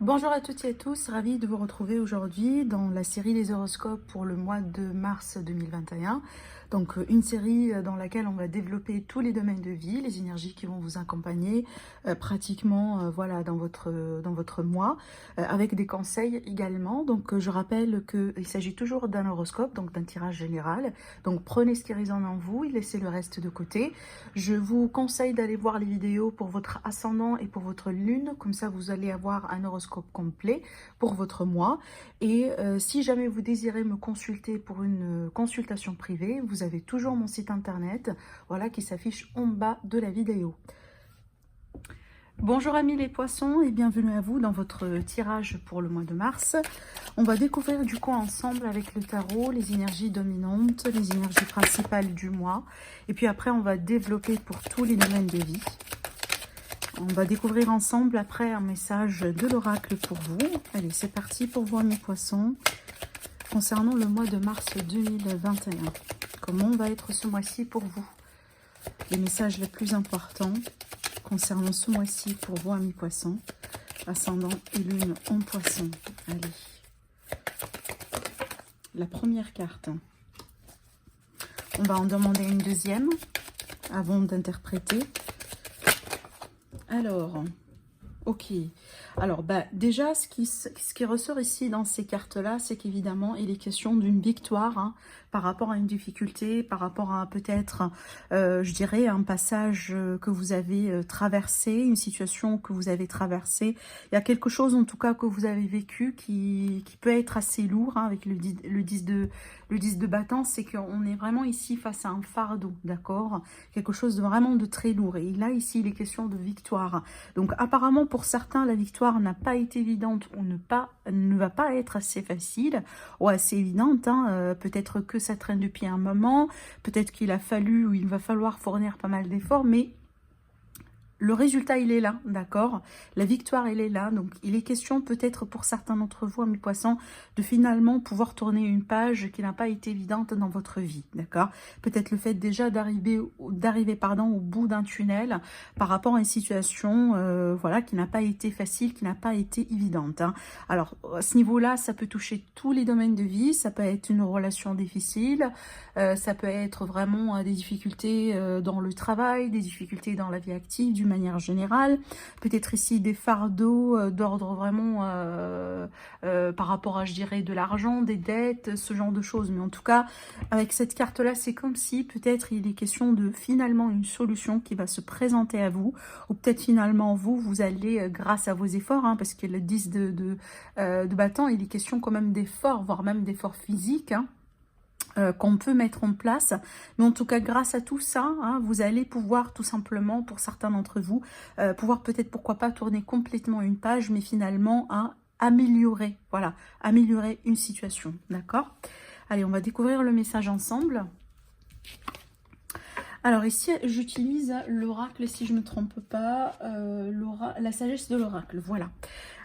Bonjour à toutes et à tous, ravie de vous retrouver aujourd'hui dans la série des horoscopes pour le mois de mars 2021. Donc une série dans laquelle on va développer tous les domaines de vie, les énergies qui vont vous accompagner pratiquement voilà, dans votre mois, avec des conseils également. Donc je rappelle qu'il s'agit toujours d'un horoscope, donc d'un tirage général. Donc prenez ce qui résonne en vous et laissez le reste de côté. Je vous conseille d'aller voir les vidéos pour votre ascendant et pour votre lune, comme ça vous allez avoir un horoscope complet pour votre mois. Et si jamais vous désirez me consulter pour une consultation privée, vous avez toujours mon site internet, voilà, qui s'affiche en bas de la vidéo. Bonjour amis les poissons et bienvenue à vous dans votre tirage pour le mois de mars. On va découvrir du coup ensemble avec le tarot les énergies dominantes, les énergies principales du mois. Et puis après on va développer pour tous les domaines de vie. On va découvrir ensemble après un message de l'oracle pour vous. Allez, c'est parti pour vous amis poissons. Concernant le mois de mars 2021, comment va être ce mois-ci pour vous? Les messages les plus importants concernant ce mois-ci pour vous amis poissons, ascendant et lune en poisson. Allez, la première carte. On va en demander une deuxième avant d'interpréter. Alors, ok. Alors, déjà, ce qui ressort ici dans ces cartes-là, c'est qu'évidemment, il est question d'une victoire hein, par rapport à une difficulté, par rapport à peut-être, je dirais, un passage que vous avez traversé, une situation que vous avez traversée. Il y a quelque chose, en tout cas, que vous avez vécu qui peut être assez lourd hein, avec le 10 de bâton. C'est qu'on est vraiment ici face à un fardeau, d'accord? Quelque chose de vraiment de très lourd. Et là, ici, il est question de victoire. Donc, apparemment, pour certains, la victoire n'a pas été évidente ou ne va pas être assez facile ou assez évidente. Hein. Peut-être que ça traîne depuis un moment, peut-être qu'il a fallu ou il va falloir fournir pas mal d'efforts, mais le résultat, il est là, d'accord? La victoire, elle est là. Donc, il est question peut-être pour certains d'entre vous, amis poissons, de finalement pouvoir tourner une page qui n'a pas été évidente dans votre vie, d'accord? Peut-être le fait déjà d'arriver au bout d'un tunnel par rapport à une situation voilà, qui n'a pas été facile, qui n'a pas été évidente. Hein. Alors, à ce niveau-là, ça peut toucher tous les domaines de vie. Ça peut être une relation difficile, ça peut être vraiment des difficultés dans le travail, des difficultés dans la vie active, d'une manière générale, peut-être ici des fardeaux d'ordre vraiment par rapport à, je dirais, de l'argent, des dettes, ce genre de choses. Mais en tout cas, avec cette carte-là, c'est comme si peut-être il est question de finalement une solution qui va se présenter à vous, ou peut-être finalement vous allez, grâce à vos efforts, hein, parce que le 10 de bâton, il est question quand même d'efforts, voire même d'efforts physiques, hein, qu'on peut mettre en place, mais en tout cas grâce à tout ça, hein, vous allez pouvoir tout simplement, pour certains d'entre vous, pouvoir peut-être pourquoi pas tourner complètement une page, mais finalement hein, améliorer, voilà, améliorer une situation, d'accord? Allez, on va découvrir le message ensemble. Alors ici, j'utilise l'oracle, si je ne me trompe pas, la sagesse de l'oracle, voilà.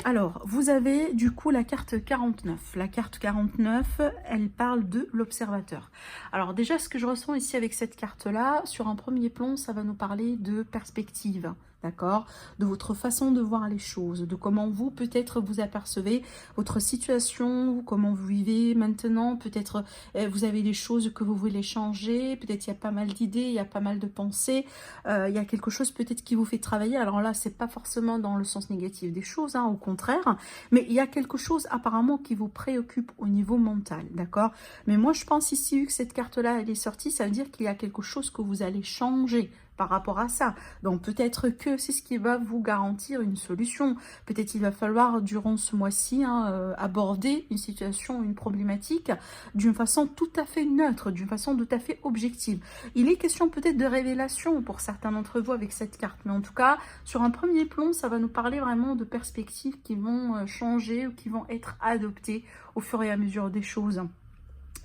Alors, vous avez du coup la carte 49. La carte 49, elle parle de l'observateur. Alors déjà, ce que je ressens ici avec cette carte-là, sur un premier plan, ça va nous parler de perspective. D'accord, de votre façon de voir les choses, de comment vous, peut-être, vous apercevez votre situation, comment vous vivez maintenant, peut-être vous avez des choses que vous voulez changer, peut-être il y a pas mal d'idées, il y a pas mal de pensées, il y a quelque chose peut-être qui vous fait travailler. Alors là, c'est pas forcément dans le sens négatif des choses, hein, au contraire, mais il y a quelque chose apparemment qui vous préoccupe au niveau mental, d'accord? Mais moi, je pense ici que cette carte-là, elle est sortie, ça veut dire qu'il y a quelque chose que vous allez changer par rapport à ça. Donc peut-être que c'est ce qui va vous garantir une solution. Peut-être il va falloir durant ce mois-ci hein, aborder une situation, une problématique d'une façon tout à fait neutre, d'une façon tout à fait objective. Il est question peut-être de révélation pour certains d'entre vous avec cette carte, mais en tout cas, sur un premier plan, ça va nous parler vraiment de perspectives qui vont changer ou qui vont être adoptées au fur et à mesure des choses.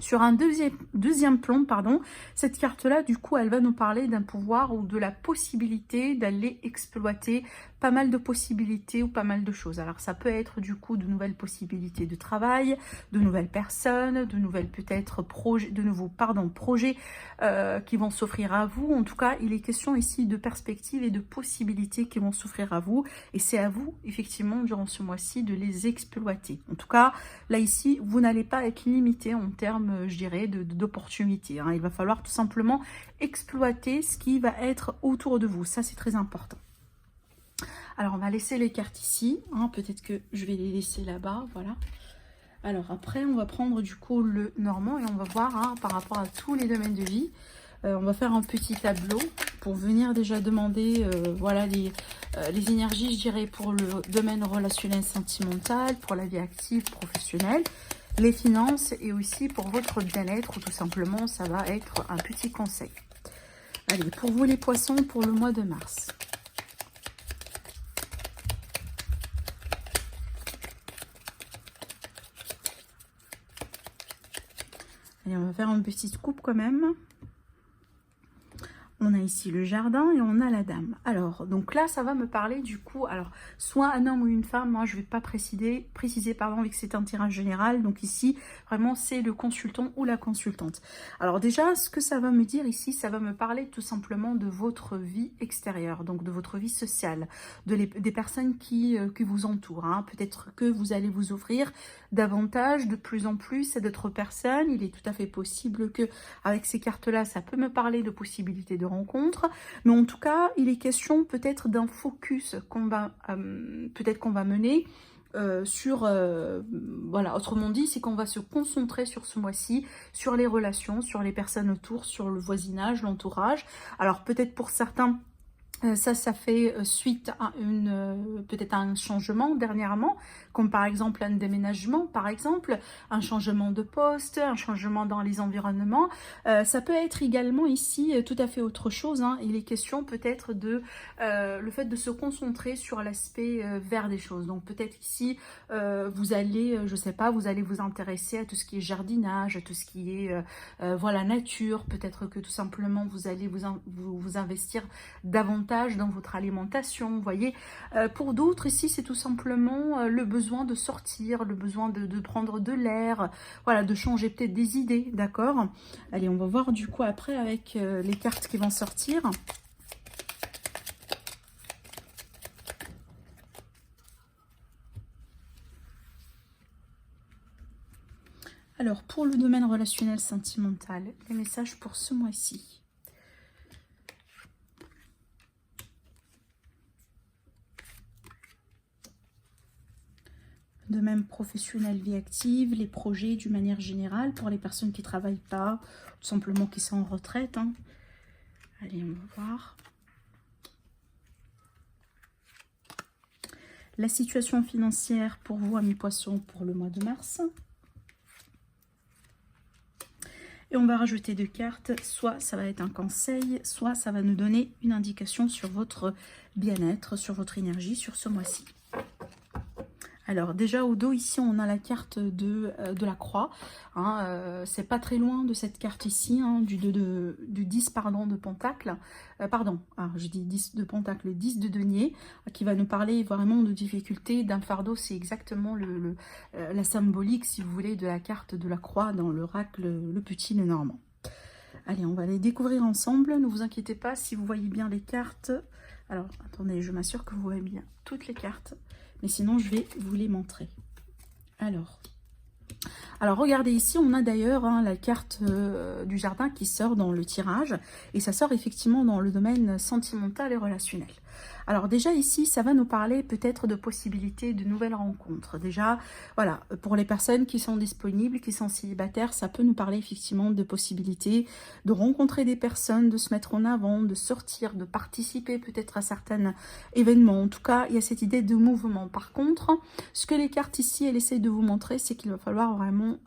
Sur un deuxième plan, pardon, cette carte-là, du coup, elle va nous parler d'un pouvoir ou de la possibilité d'aller exploiter pas mal de possibilités ou pas mal de choses. Alors ça peut être du coup de nouvelles possibilités de travail, de nouvelles personnes, de nouvelles peut-être projets, de nouveaux projets qui vont s'offrir à vous. En tout cas, il est question ici de perspectives et de possibilités qui vont s'offrir à vous. Et c'est à vous, effectivement, durant ce mois-ci, de les exploiter. En tout cas, là, ici, vous n'allez pas être limité en termes, je dirais, d'opportunités. Hein. Il va falloir tout simplement exploiter ce qui va être autour de vous. Ça, c'est très important. Alors, on va laisser les cartes ici. Hein. Peut-être que je vais les laisser là-bas. Voilà. Alors, après, on va prendre du coup le normand et on va voir hein, par rapport à tous les domaines de vie. On va faire un petit tableau pour venir déjà demander voilà, les énergies, je dirais, pour le domaine relationnel sentimental, pour la vie active, professionnelle, les finances et aussi pour votre bien-être ou tout simplement, ça va être un petit conseil. Allez, pour vous les poissons, pour le mois de mars. Allez, on va faire une petite coupe quand même. On a ici le jardin et on a la dame. Alors, donc là, ça va me parler du coup, alors, soit un homme ou une femme, moi, je ne vais pas préciser, pardon, vu que c'est un tirage général. Donc ici, vraiment, c'est le consultant ou la consultante. Alors déjà, ce que ça va me dire ici, ça va me parler tout simplement de votre vie extérieure, donc de votre vie sociale, des personnes qui vous entourent. Hein. Peut-être que vous allez vous offrir davantage, de plus en plus à d'autres personnes. Il est tout à fait possible que, avec ces cartes-là, ça peut me parler de possibilités de rencontres, mais en tout cas, il est question peut-être d'un focus qu'on va peut-être qu'on va mener sur, voilà, autrement dit, c'est qu'on va se concentrer sur ce mois-ci, sur les relations, sur les personnes autour, sur le voisinage, l'entourage. Alors peut-être pour certains, ça fait suite à peut-être à un changement dernièrement, comme par exemple un déménagement, par exemple, un changement de poste, un changement dans les environnements. Ça peut être également ici tout à fait autre chose. Hein. Il est question peut-être de le fait de se concentrer sur l'aspect vert des choses. Donc peut-être ici, vous allez, je sais pas, vous allez vous intéresser à tout ce qui est jardinage, à tout ce qui est voilà, nature. Peut-être que tout simplement, vous allez vous investir davantage dans votre alimentation, vous voyez. Pour d'autres, ici, c'est tout simplement le besoin de sortir, le besoin de prendre de l'air, voilà, de changer peut-être des idées, d'accord? Allez, on va voir du coup après avec les cartes qui vont sortir. Alors, pour le domaine relationnel sentimental, les messages pour ce mois-ci. De même, professionnel, vie active, les projets d'une manière générale, pour les personnes qui ne travaillent pas, tout simplement qui sont en retraite. Hein. Allez, on va voir. La situation financière pour vous, amis poissons, pour le mois de mars. Et on va rajouter 2 cartes, soit ça va être un conseil, soit ça va nous donner une indication sur votre bien-être, sur votre énergie, sur ce mois-ci. Alors déjà au dos ici on a la carte de la croix, hein, c'est pas très loin de cette carte ici, hein, du 10 pardon, de pentacle, je dis 10 de pentacle, 10 de denier, qui va nous parler vraiment de difficultés, d'un fardeau. C'est exactement la symbolique si vous voulez de la carte de la croix dans l'oracle le petit le normand. Allez, on va les découvrir ensemble, ne vous inquiétez pas si vous voyez bien les cartes. Alors attendez, je m'assure que vous voyez bien toutes les cartes. Mais sinon, je vais vous les montrer. Alors regardez ici, on a d'ailleurs hein, la carte du jardin qui sort dans le tirage. Et ça sort effectivement dans le domaine sentimental et relationnel. Alors déjà ici, ça va nous parler peut-être de possibilités de nouvelles rencontres. Déjà, voilà, pour les personnes qui sont disponibles, qui sont célibataires, ça peut nous parler effectivement de possibilités de rencontrer des personnes, de se mettre en avant, de sortir, de participer peut-être à certains événements. En tout cas, il y a cette idée de mouvement. Par contre, ce que les cartes ici, elles essayent de vous montrer, c'est qu'il va falloir vraiment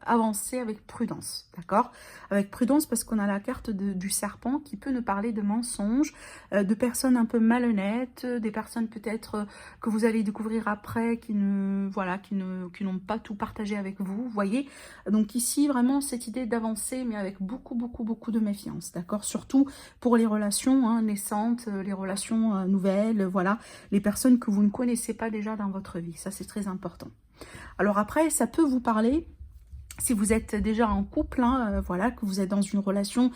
avancer avec prudence, d'accord? Avec prudence parce qu'on a la carte du serpent qui peut nous parler de mensonges, de personnes un peu malhonnêtes, connaître, des personnes peut-être que vous allez découvrir après qui ne voilà qui n'ont pas tout partagé avec vous, vous voyez. Donc ici vraiment cette idée d'avancer mais avec beaucoup de méfiance, d'accord, surtout pour les relations hein, naissantes, les relations nouvelles, voilà, les personnes que vous ne connaissez pas déjà dans votre vie, ça c'est très important. Alors après ça peut vous parler si vous êtes déjà en couple, hein, voilà, que vous êtes dans une relation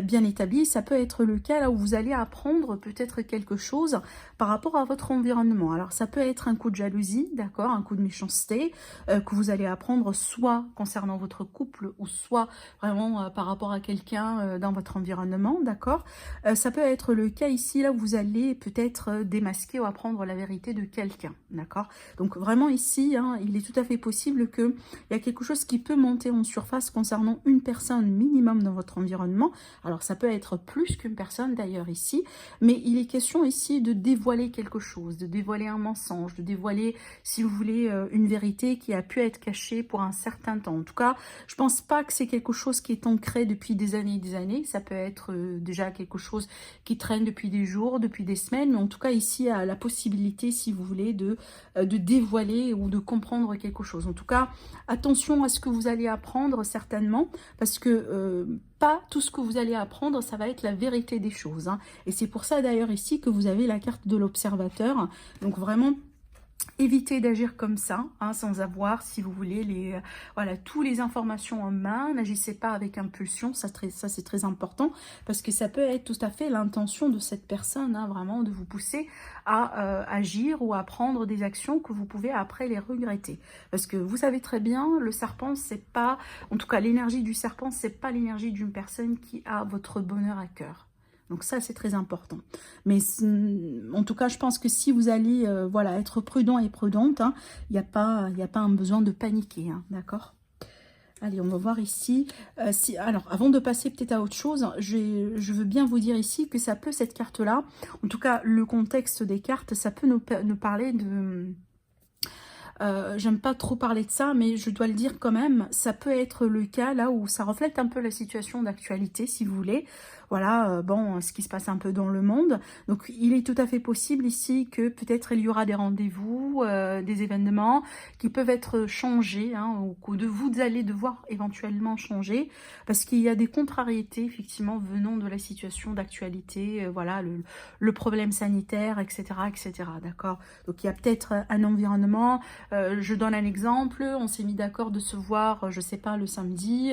bien établie, ça peut être le cas là où vous allez apprendre peut-être quelque chose par rapport à votre environnement. Alors ça peut être un coup de jalousie, d'accord, un coup de méchanceté que vous allez apprendre soit concernant votre couple ou soit vraiment par rapport à quelqu'un dans votre environnement, d'accord. Ça peut être le cas ici là où vous allez peut-être démasquer ou apprendre la vérité de quelqu'un, d'accord. Donc vraiment ici, hein, il est tout à fait possible qu'il y a quelque chose qui peut monter en surface concernant une personne minimum dans votre environnement. Alors ça peut être plus qu'une personne d'ailleurs ici, mais il est question ici de dévoiler quelque chose, de dévoiler un mensonge, de dévoiler, si vous voulez, une vérité qui a pu être cachée pour un certain temps. En tout cas, je pense pas que c'est quelque chose qui est ancré depuis des années et des années. Ça peut être déjà quelque chose qui traîne depuis des jours, depuis des semaines, mais en tout cas ici, il y a la possibilité, si vous voulez, de dévoiler ou de comprendre quelque chose. En tout cas, attention à ce que vous allez apprendre certainement, parce que pas tout ce que vous allez apprendre, ça va être la vérité des choses. Hein. Et c'est pour ça d'ailleurs ici que vous avez la carte de l'observateur. Donc vraiment, évitez d'agir comme ça, hein, sans avoir, si vous voulez, voilà, toutes les informations en main. N'agissez pas avec impulsion, ça c'est très important, parce que ça peut être tout à fait l'intention de cette personne, hein, vraiment de vous pousser à agir ou à prendre des actions que vous pouvez après les regretter. Parce que vous savez très bien, le serpent, c'est pas, en tout cas l'énergie du serpent, c'est pas l'énergie d'une personne qui a votre bonheur à cœur. Donc ça, c'est très important. Mais en tout cas, je pense que si vous allez voilà, être prudent et prudente, hein, il n'y a pas un besoin de paniquer, hein, d'accord? Allez, on va voir ici. Alors, avant de passer peut-être à autre chose, je veux bien vous dire ici que ça peut, cette carte-là, en tout cas, le contexte des cartes, ça peut nous parler de... j'aime pas trop parler de ça, mais je dois le dire quand même, ça peut être le cas là où ça reflète un peu la situation d'actualité, si vous voulez. Voilà, bon, ce qui se passe un peu dans le monde. Donc, il est tout à fait possible ici que peut-être il y aura des rendez-vous, des événements qui peuvent être changés, hein, ou que vous allez devoir éventuellement changer, parce qu'il y a des contrariétés, effectivement, venant de la situation d'actualité, voilà, le problème sanitaire, etc., etc., d'accord. Donc, il y a peut-être un environnement. Je donne un exemple, on s'est mis d'accord de se voir, je sais pas, le samedi,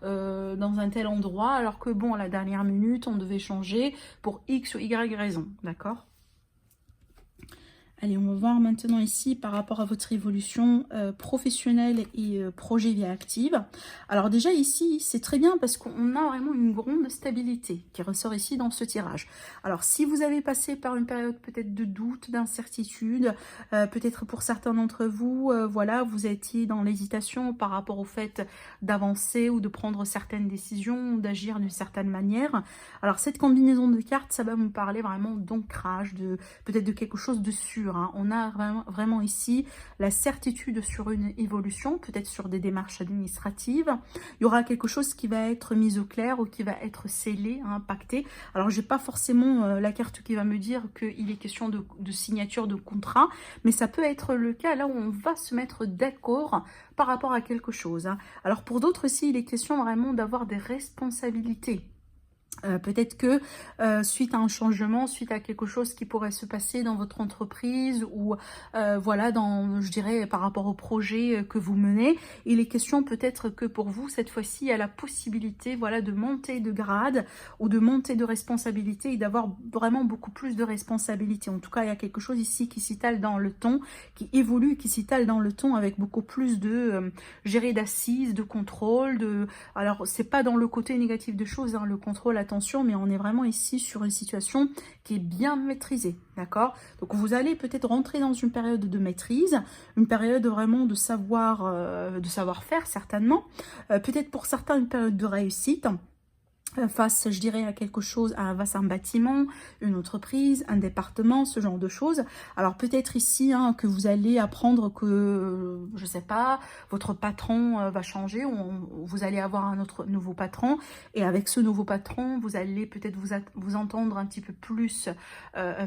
dans un tel endroit, alors que bon, à la dernière minute, on devait changer pour X ou Y raison, d'accord? Allez, on va voir maintenant ici par rapport à votre évolution professionnelle et projet Vie Active. Alors déjà ici, c'est très bien parce qu'on a vraiment une grande stabilité qui ressort ici dans ce tirage. Alors si vous avez passé par une période peut-être de doute, d'incertitude, peut-être pour certains d'entre vous, voilà, vous étiez dans l'hésitation par rapport au fait d'avancer ou de prendre certaines décisions, d'agir d'une certaine manière. Alors cette combinaison de cartes, ça va me parler vraiment d'ancrage, peut-être de quelque chose de sûr. Hein. On a vraiment ici la certitude sur une évolution, peut-être sur des démarches administratives. Il y aura quelque chose qui va être mis au clair ou qui va être scellé, hein, pacté. Alors, j'ai pas forcément la carte qui va me dire qu'il est question de signature de contrat, mais ça peut être le cas là où on va se mettre d'accord par rapport à quelque chose. Hein. Alors, pour d'autres aussi, il est question vraiment d'avoir des responsabilités. Peut-être que suite à un changement, suite à quelque chose qui pourrait se passer dans votre entreprise ou voilà, je dirais par rapport au projet que vous menez, il est question peut-être que pour vous, cette fois-ci, il y a la possibilité, voilà, de monter de grade ou de monter de responsabilité et d'avoir vraiment beaucoup plus de responsabilité. En tout cas, il y a quelque chose ici qui s'étale dans le temps, qui évolue, qui s'étale dans le temps avec beaucoup plus de gérer d'assises, de contrôle, alors c'est pas dans le côté négatif de choses, hein, le contrôle, attention, mais on est vraiment ici sur une situation qui est bien maîtrisée, d'accord? Donc vous allez peut-être rentrer dans une période de maîtrise, une période vraiment de savoir-faire certainement, peut-être pour certains une période de réussite. face, je dirais, à quelque chose, face à un bâtiment, une entreprise, un département, ce genre de choses. Alors peut-être ici hein, que vous allez apprendre que, je sais pas, votre patron va changer, ou vous allez avoir un autre nouveau patron, et avec ce nouveau patron, vous allez peut-être vous entendre un petit peu plus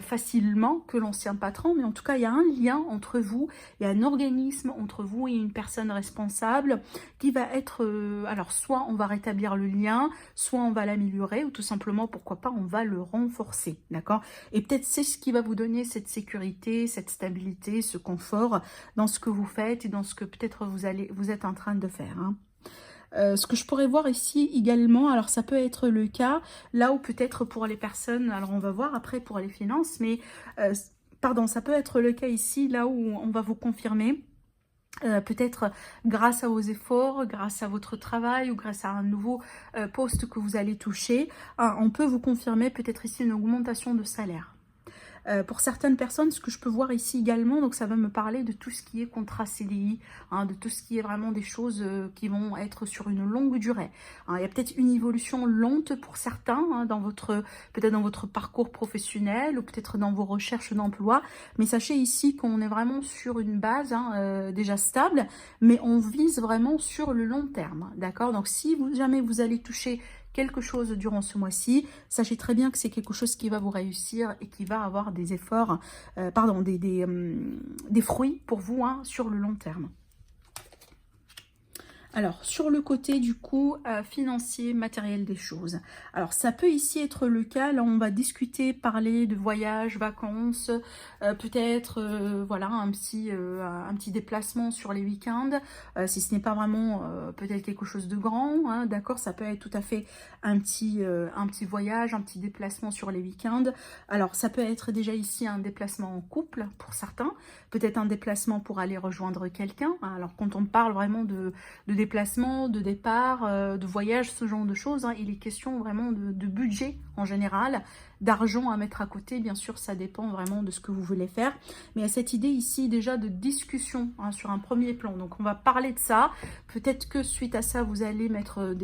facilement que l'ancien patron, mais en tout cas, il y a un lien entre vous, il y a un organisme entre vous et une personne responsable qui va être, alors soit on va rétablir le lien, soit on va l'améliorer, ou tout simplement, pourquoi pas, on va le renforcer, d'accord? Et peut-être c'est ce qui va vous donner cette sécurité, cette stabilité, ce confort dans ce que vous faites et dans ce que peut-être vous êtes en train de faire, hein. Ce que je pourrais voir ici également, alors ça peut être le cas, là où peut-être pour les personnes, alors on va voir après pour les finances, mais pardon, ça peut être le cas ici, là où on va vous confirmer peut-être grâce à vos efforts, grâce à votre travail ou grâce à un nouveau poste que vous allez toucher, on peut vous confirmer peut-être ici une augmentation de salaire. Pour certaines personnes, ce que je peux voir ici également, donc ça va me parler de tout ce qui est contrat CDI, hein, de tout ce qui est vraiment des choses qui vont être sur une longue durée. Hein, il y a peut-être une évolution lente pour certains, hein, peut-être dans votre parcours professionnel ou peut-être dans vos recherches d'emploi, mais sachez ici qu'on est vraiment sur une base hein, déjà stable, mais on vise vraiment sur le long terme, d'accord? Donc si jamais vous allez toucher quelque chose durant ce mois-ci, sachez très bien que c'est quelque chose qui va vous réussir et qui va avoir des efforts, des fruits pour vous hein, sur le long terme. Alors, sur le côté du coup financier, matériel des choses. Alors, ça peut ici être le cas. Là, on va discuter, parler de voyages, vacances, peut-être, voilà, un petit déplacement sur les week-ends. Si ce n'est pas vraiment peut-être quelque chose de grand, hein, d'accord, ça peut être tout à fait un petit voyage, un petit déplacement sur les week-ends. Alors, ça peut être déjà ici un déplacement en couple pour certains, peut-être un déplacement pour aller rejoindre quelqu'un. Alors, quand on parle vraiment de déplacement, de départ, de voyage, ce genre de choses, hein, il est question vraiment de budget en général, d'argent à mettre à côté, bien sûr ça dépend vraiment de ce que vous voulez faire, mais il y a cette idée ici déjà de discussion hein, sur un premier plan, donc on va parler de ça, peut-être que suite à ça vous allez mettre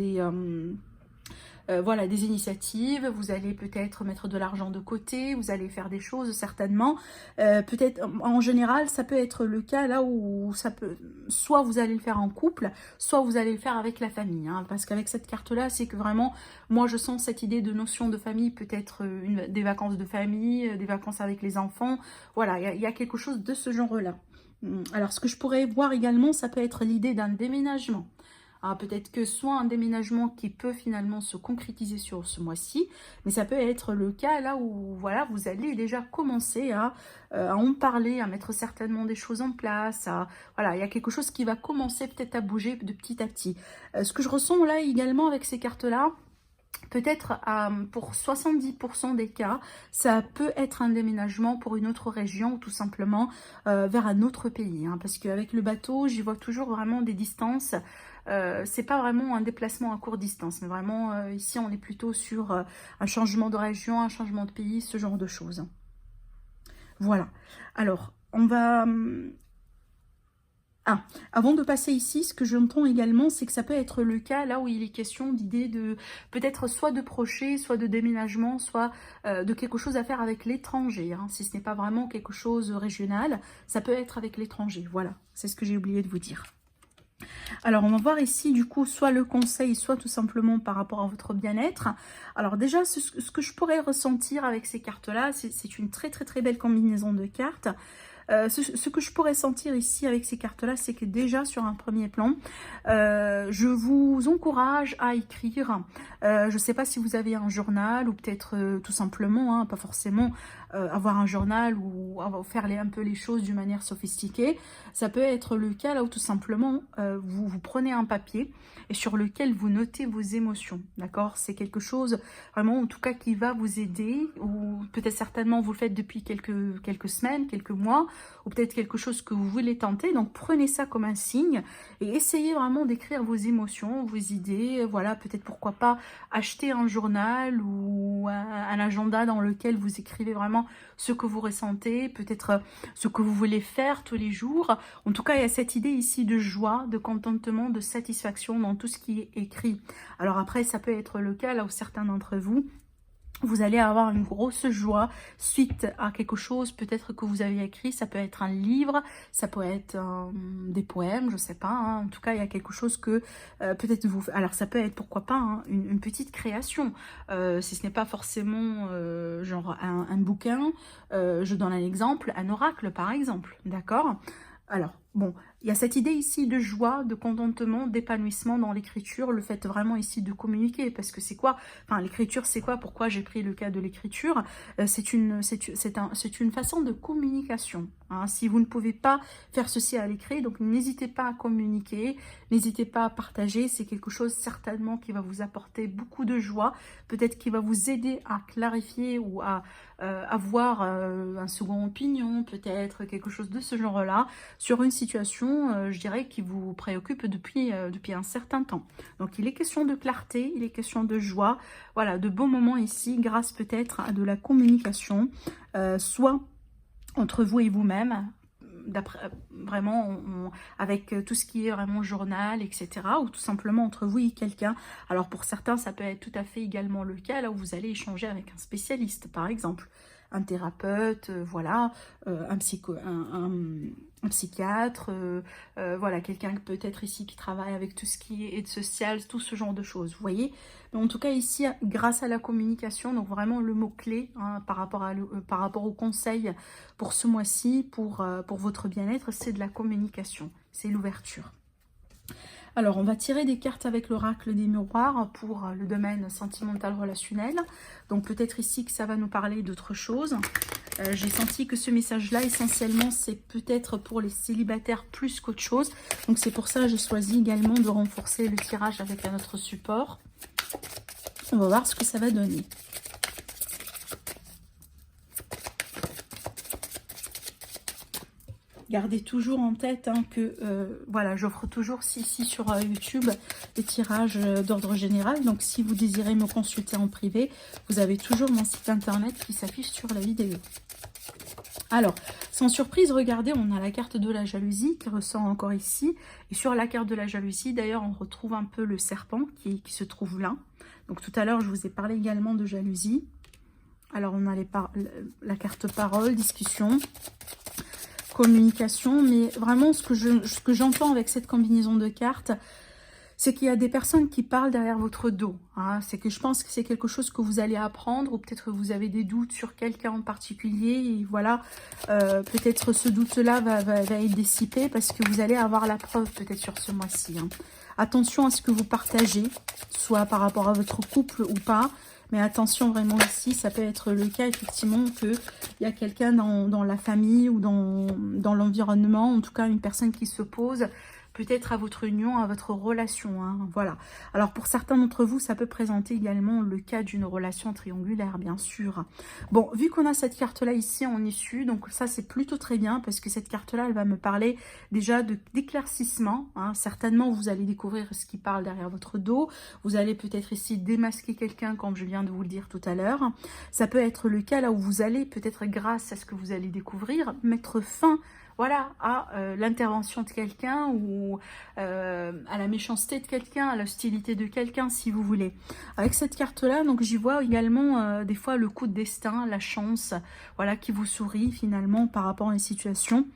voilà, des initiatives, vous allez peut-être mettre de l'argent de côté, vous allez faire des choses certainement, peut-être en général ça peut être le cas là où ça peut, soit vous allez le faire en couple, soit vous allez le faire avec la famille, hein, parce qu'avec cette carte là c'est que vraiment, moi je sens cette idée de notion de famille, peut-être des vacances de famille, des vacances avec les enfants, voilà, il y a quelque chose de ce genre là. Alors ce que je pourrais voir également, ça peut être l'idée d'un déménagement. Peut-être que soit un déménagement qui peut finalement se concrétiser sur ce mois-ci, mais ça peut être le cas là où voilà, vous allez déjà commencer à en parler, à mettre certainement des choses en place. Voilà, il y a quelque chose qui va commencer peut-être à bouger de petit à petit. Ce que je ressens là également avec ces cartes-là, peut-être pour 70% des cas, ça peut être un déménagement pour une autre région ou tout simplement vers un autre pays. Hein, parce qu'avec le bateau, j'y vois toujours vraiment des distances. C'est pas vraiment un déplacement à courte distance, mais vraiment ici on est plutôt sur un changement de région, un changement de pays, ce genre de choses. Voilà. Alors, on va... avant de passer ici, ce que j'entends également, c'est que ça peut être le cas là où il est question d'idée de peut-être soit de projet, soit de déménagement, soit de quelque chose à faire avec l'étranger. Hein. Si ce n'est pas vraiment quelque chose régional, ça peut être avec l'étranger. Voilà, c'est ce que j'ai oublié de vous dire. Alors, on va voir ici, du coup, soit le conseil, soit tout simplement par rapport à votre bien-être. Alors déjà, ce que je pourrais ressentir avec ces cartes-là, c'est une très, très, très belle combinaison de cartes. Ce que je pourrais sentir ici avec ces cartes-là, c'est que déjà, sur un premier plan, je vous encourage à écrire. Je ne sais pas si vous avez un journal ou peut-être tout simplement, hein, pas forcément avoir un journal ou faire un peu les choses d'une manière sophistiquée. Ça peut être le cas là où tout simplement vous prenez un papier et sur lequel vous notez vos émotions, d'accord? C'est quelque chose vraiment en tout cas qui va vous aider, ou peut-être certainement vous le faites depuis quelques semaines, quelques mois, ou peut-être quelque chose que vous voulez tenter. Donc prenez ça comme un signe et essayez vraiment d'écrire vos émotions, vos idées. Voilà, peut-être pourquoi pas acheter un journal ou un agenda dans lequel vous écrivez vraiment ce que vous ressentez, peut-être ce que vous voulez faire tous les jours. En tout cas, il y a cette idée ici de joie, de contentement, de satisfaction dans tout ce qui est écrit. Alors après, ça peut être le cas là où certains d'entre vous, vous allez avoir une grosse joie suite à quelque chose peut-être que vous avez écrit. Ça peut être un livre, ça peut être des poèmes, je sais pas, hein. En tout cas, il y a quelque chose que peut-être vous... Alors, ça peut être, pourquoi pas, hein, une petite création. Si ce n'est pas forcément genre un bouquin, je donne un exemple, un oracle par exemple, d'accord? Alors, bon, il y a cette idée ici de joie, de contentement, d'épanouissement dans l'écriture, le fait vraiment ici de communiquer, parce que c'est quoi? Enfin, l'écriture, c'est quoi? Pourquoi j'ai pris le cas de l'écriture? C'est une façon de communication, hein. Si vous ne pouvez pas faire ceci à l'écrit, donc n'hésitez pas à communiquer, n'hésitez pas à partager, c'est quelque chose certainement qui va vous apporter beaucoup de joie, peut-être qui va vous aider à clarifier ou à avoir un second opinion, peut-être quelque chose de ce genre-là, sur une situation, je dirais, qui vous préoccupe depuis un certain temps. Donc il est question de clarté, il est question de joie, voilà, de beaux moments ici, grâce peut-être à de la communication, soit entre vous et vous-même, vraiment avec tout ce qui est vraiment journal, etc. Ou tout simplement entre vous et quelqu'un. Alors pour certains, ça peut être tout à fait également le cas, là où vous allez échanger avec un spécialiste, par exemple. Un thérapeute, voilà, un psychiatre, voilà, quelqu'un peut-être ici qui travaille avec tout ce qui est aide sociale, tout ce genre de choses, vous voyez. Mais en tout cas ici, grâce à la communication, donc vraiment le mot-clé, hein, par rapport au conseil pour ce mois-ci, pour votre bien-être, c'est de la communication, c'est l'ouverture. Alors, on va tirer des cartes avec l'oracle des miroirs pour le domaine sentimental relationnel. Donc, peut-être ici que ça va nous parler d'autre chose. J'ai senti que ce message-là, essentiellement, c'est peut-être pour les célibataires plus qu'autre chose. Donc, c'est pour ça que j'ai choisi également de renforcer le tirage avec un autre support. On va voir ce que ça va donner. Gardez toujours en tête hein, que voilà, j'offre toujours ici sur YouTube des tirages d'ordre général. Donc si vous désirez me consulter en privé, vous avez toujours mon site internet qui s'affiche sur la vidéo. Alors, sans surprise, regardez, on a la carte de la jalousie qui ressort encore ici. Et sur la carte de la jalousie, d'ailleurs, on retrouve un peu le serpent qui se trouve là. Donc tout à l'heure, je vous ai parlé également de jalousie. Alors, on a la carte parole, discussion, communication, mais vraiment ce que j'entends avec cette combinaison de cartes, c'est qu'il y a des personnes qui parlent derrière votre dos, hein. C'est que je pense que c'est quelque chose que vous allez apprendre, ou peut-être que vous avez des doutes sur quelqu'un en particulier, et voilà, peut-être ce doute-là va être dissipé, parce que vous allez avoir la preuve peut-être sur ce mois-ci, hein. Attention à ce que vous partagez, soit par rapport à votre couple ou pas, mais attention vraiment ici, ça peut être le cas effectivement qu'il y a quelqu'un dans la famille ou dans l'environnement, en tout cas une personne qui s'oppose peut-être à votre union, à votre relation, hein, voilà. Alors pour certains d'entre vous, ça peut présenter également le cas d'une relation triangulaire, bien sûr. Bon, vu qu'on a cette carte-là ici en issue, donc ça c'est plutôt très bien, parce que cette carte-là, elle va me parler déjà d'éclaircissement, hein. Certainement, vous allez découvrir ce qui parle derrière votre dos. Vous allez peut-être ici démasquer quelqu'un, comme je viens de vous le dire tout à l'heure. Ça peut être le cas là où vous allez, peut-être grâce à ce que vous allez découvrir, mettre fin, voilà, à l'intervention de quelqu'un ou à la méchanceté de quelqu'un, à l'hostilité de quelqu'un, si vous voulez. Avec cette carte-là, donc j'y vois également des fois le coup de destin, la chance, voilà, qui vous sourit finalement par rapport à une situation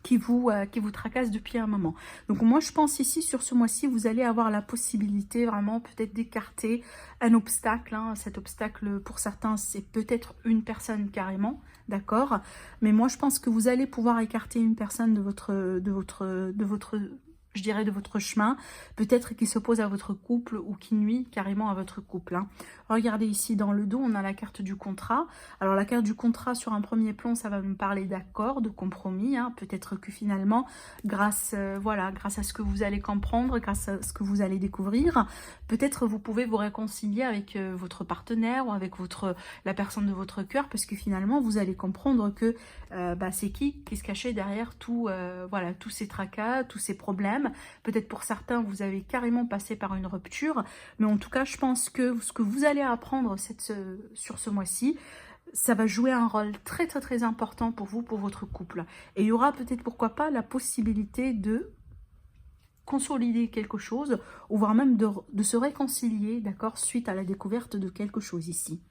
qui vous tracasse depuis un moment. Donc moi je pense ici sur ce mois-ci vous allez avoir la possibilité vraiment peut-être d'écarter un obstacle, hein. Cet obstacle pour certains c'est peut-être une personne carrément, d'accord, mais moi je pense que vous allez pouvoir écarter une personne de votre je dirais, de votre chemin, peut-être qui s'oppose à votre couple ou qui nuit carrément à votre couple. Hein. Regardez ici dans le dos, on a la carte du contrat. Alors la carte du contrat sur un premier plan, ça va me parler d'accord, de compromis. Hein. Peut-être que finalement, grâce à ce que vous allez comprendre, grâce à ce que vous allez découvrir, peut-être vous pouvez vous réconcilier avec votre partenaire ou avec la personne de votre cœur, parce que finalement, vous allez comprendre que c'est qui se cachait derrière tous ces tracas, tous ces problèmes. Peut-être pour certains, vous avez carrément passé par une rupture, mais en tout cas, je pense que ce que vous allez apprendre sur ce mois-ci, ça va jouer un rôle très très très important pour vous, pour votre couple. Et il y aura peut-être, pourquoi pas, la possibilité de consolider quelque chose, ou voire même de se réconcilier, d'accord, suite à la découverte de quelque chose ici.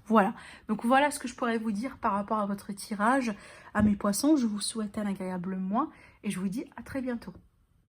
Voilà, donc voilà ce que je pourrais vous dire par rapport à votre tirage. À mes poissons, je vous souhaite un agréable mois et je vous dis à très bientôt.